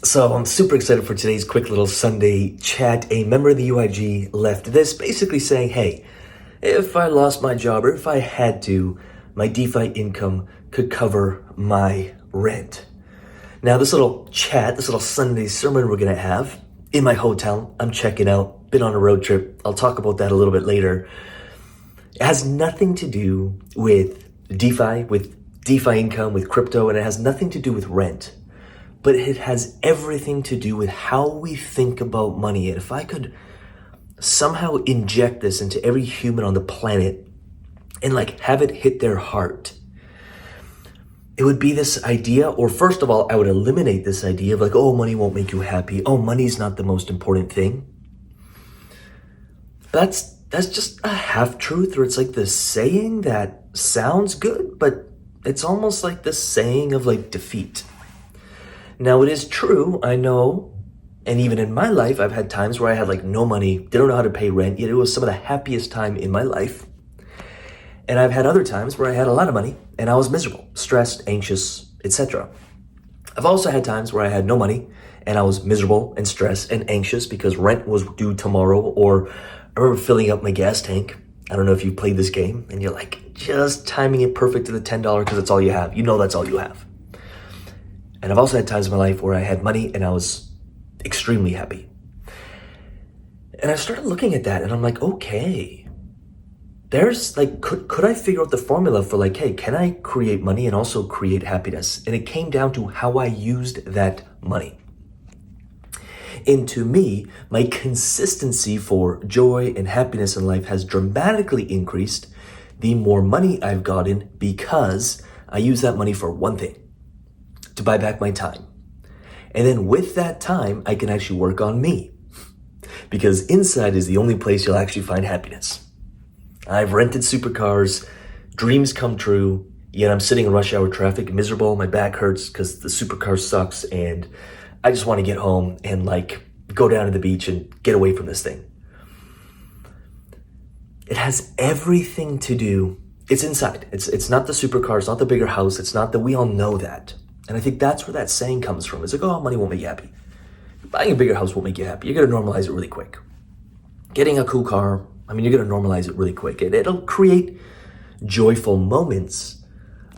So I'm super excited for today's quick little Sunday chat. A member of the UIG left this basically saying, hey, if I lost my job or if I had to, my DeFi income could cover my rent. Now this little chat, this little Sunday sermon we're gonna have in my hotel, I'm checking out, been on a road trip. I'll talk about that a little bit later. It has nothing to do with DeFi income, with crypto, and it has nothing to do with rent. But it has everything to do with how we think about money. And if I could somehow inject this into every human on the planet and have it hit their heart, it would be this idea, or first of all, I would eliminate this idea of oh, money won't make you happy. Oh, money's not the most important thing. That's just a half truth, or it's this saying that sounds good, but it's almost like this saying of defeat. Now, it is true, I know, and even in my life, I've had times where I had no money, didn't know how to pay rent, yet it was some of the happiest time in my life. And I've had other times where I had a lot of money and I was miserable, stressed, anxious, etc. I've also had times where I had no money and I was miserable and stressed and anxious because rent was due tomorrow, or I remember filling up my gas tank. I don't know if you played this game and you're just timing it perfect to the $10 because it's all you have. You know that's all you have. And I've also had times in my life where I had money and I was extremely happy. And I started looking at that and I'm okay, there's could I figure out the formula for hey, can I create money and also create happiness? And it came down to how I used that money. And to me, my consistency for joy and happiness in life has dramatically increased the more money I've gotten, because I use that money for one thing: to buy back my time. And then with that time, I can actually work on me, because inside is the only place you'll actually find happiness. I've rented supercars, dreams come true, yet I'm sitting in rush hour traffic, miserable, my back hurts because the supercar sucks, and I just want to get home and go down to the beach and get away from this thing. It has everything to do, it's inside. It's not the supercar, it's not the bigger house, it's not that we all know that. And I think that's where that saying comes from. It's oh, money won't make you happy. Buying a bigger house won't make you happy. You're going to normalize it really quick. Getting a cool car, you're going to normalize it really quick. It'll create joyful moments,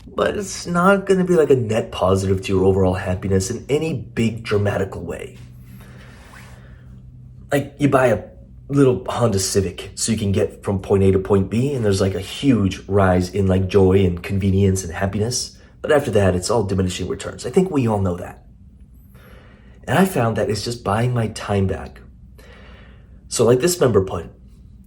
but it's not going to be a net positive to your overall happiness in any big dramatical way. You buy a little Honda Civic so you can get from point A to point B, and there's a huge rise in joy and convenience and happiness. But after that, it's all diminishing returns. I think we all know that. And I found that it's just buying my time back. So this member put,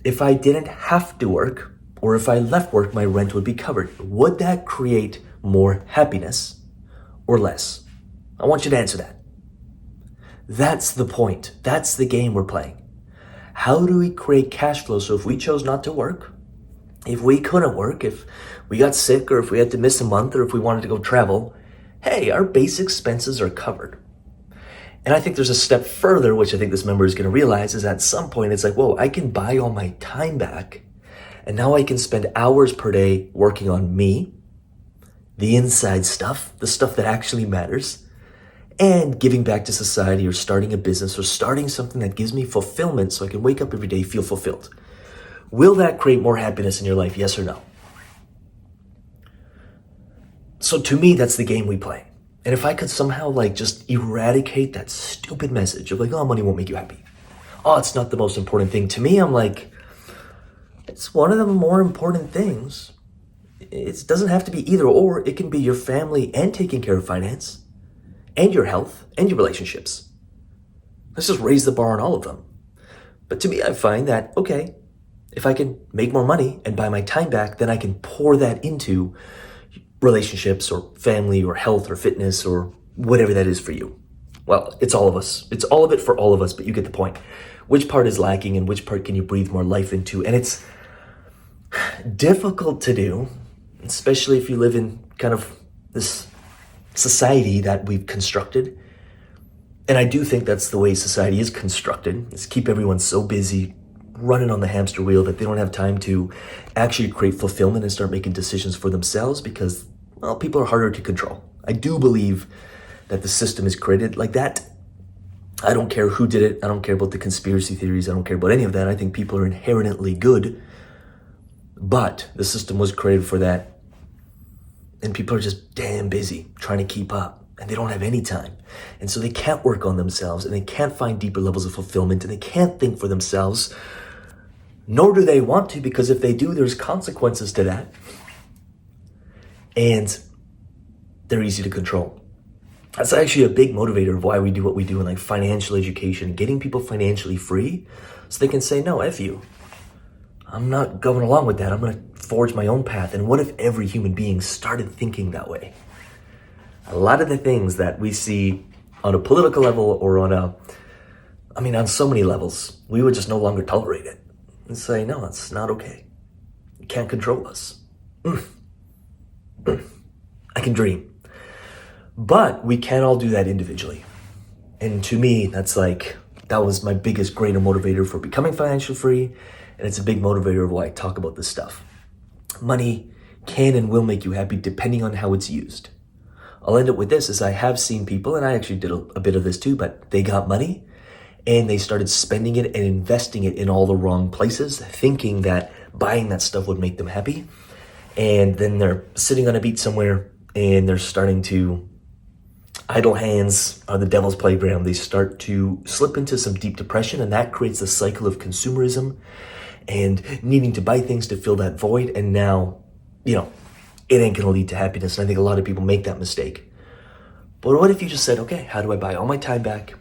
if I didn't have to work, or if I left work, my rent would be covered. Would that create more happiness or less? I want you to answer that. That's the point. That's the game we're playing. How do we create cash flow so if we chose not to work, if we couldn't work, if we got sick, or if we had to miss a month, or if we wanted to go travel, hey, our base expenses are covered. And I think there's a step further, which I think this member is going to realize, is at some point it's whoa, I can buy all my time back, and now I can spend hours per day working on me, the inside stuff, the stuff that actually matters, and giving back to society, or starting a business, or starting something that gives me fulfillment so I can wake up every day, feel fulfilled. Will that create more happiness in your life, yes or no? So to me, that's the game we play. And if I could somehow just eradicate that stupid message of oh, money won't make you happy. Oh, it's not the most important thing. To me, I'm it's one of the more important things. It doesn't have to be either or. It can be your family and taking care of finance, and your health, and your relationships. Let's just raise the bar on all of them. But to me, I find that, okay, if I can make more money and buy my time back, then I can pour that into relationships or family or health or fitness or whatever that is for you. Well, it's all of us. It's all of it for all of us, but you get the point. Which part is lacking and which part can you breathe more life into? And it's difficult to do, especially if you live in kind of this society that we've constructed. And I do think that's the way society is constructed, is keep everyone so busy, running on the hamster wheel, that they don't have time to actually create fulfillment and start making decisions for themselves, because, well, people are harder to control. I do believe that the system is created like that I don't care who did it. I don't care about the conspiracy theories. I don't care about any of that. I think people are inherently good, but the system was created for that. And people are just damn busy trying to keep up, and they don't have any time. And so they can't work on themselves, and they can't find deeper levels of fulfillment, and they can't think for themselves, nor do they want to, because if they do, there's consequences to that. And they're easy to control. That's actually a big motivator of why we do what we do in like financial education, getting people financially free so they can say, no, F you. I'm not going along with that. I'm going to forge my own path. And what if every human being started thinking that way? A lot of the things that we see on a political level or on so many levels, we would just no longer tolerate it and say, no, that's not okay. You can't control us. I can dream. But we can't all do that individually. And to me, that was my biggest greater motivator for becoming financially free. And it's a big motivator of why I talk about this stuff. Money can and will make you happy depending on how it's used. I'll end up with this, as I have seen people, and I actually did a bit of this too, but they got money and they started spending it and investing it in all the wrong places, thinking that buying that stuff would make them happy. And then they're sitting on a beach somewhere and they're starting to, idle hands are the devil's playground. They start to slip into some deep depression, and that creates a cycle of consumerism and needing to buy things to fill that void. And now, it ain't gonna lead to happiness. And I think a lot of people make that mistake. But what if you just said, okay, how do I buy all my time back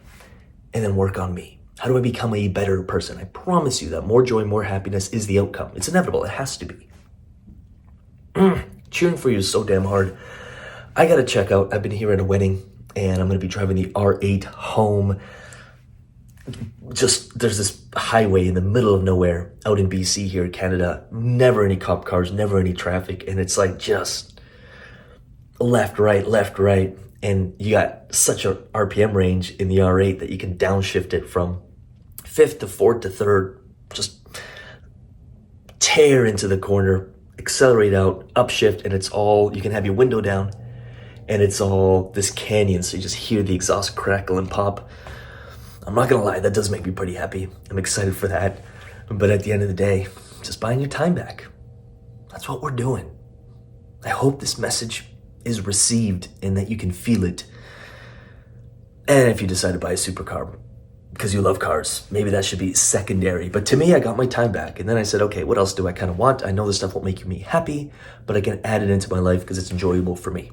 and then work on me? How do I become a better person? I promise you that more joy, more happiness is the outcome. It's inevitable. It has to be. Cheering for you is so damn hard. I gotta check out. I've been here at a wedding, and I'm gonna be driving the R8 home. There's this highway in the middle of nowhere out in BC here in Canada. Never any cop cars, never any traffic, and it's like just left, right. And you got such a RPM range in the R8 that you can downshift it from 5th to 4th to 3rd, just tear into the corner, accelerate out, upshift, and it's all, you can have your window down, and it's all this canyon, so you just hear the exhaust crackle and pop. I'm not gonna lie, that does make me pretty happy. I'm excited for that. But at the end of the day, just buying your time back. That's what we're doing. I hope this message is received and that you can feel it. And if you decide to buy a supercar because you love cars, maybe that should be secondary. But to me, I got my time back. And then I said, okay, what else do I kind of want? I know this stuff won't make me happy, but I can add it into my life because it's enjoyable for me.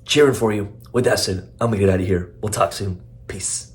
Cheering for you. With that said, I'm gonna get out of here. We'll talk soon. Peace.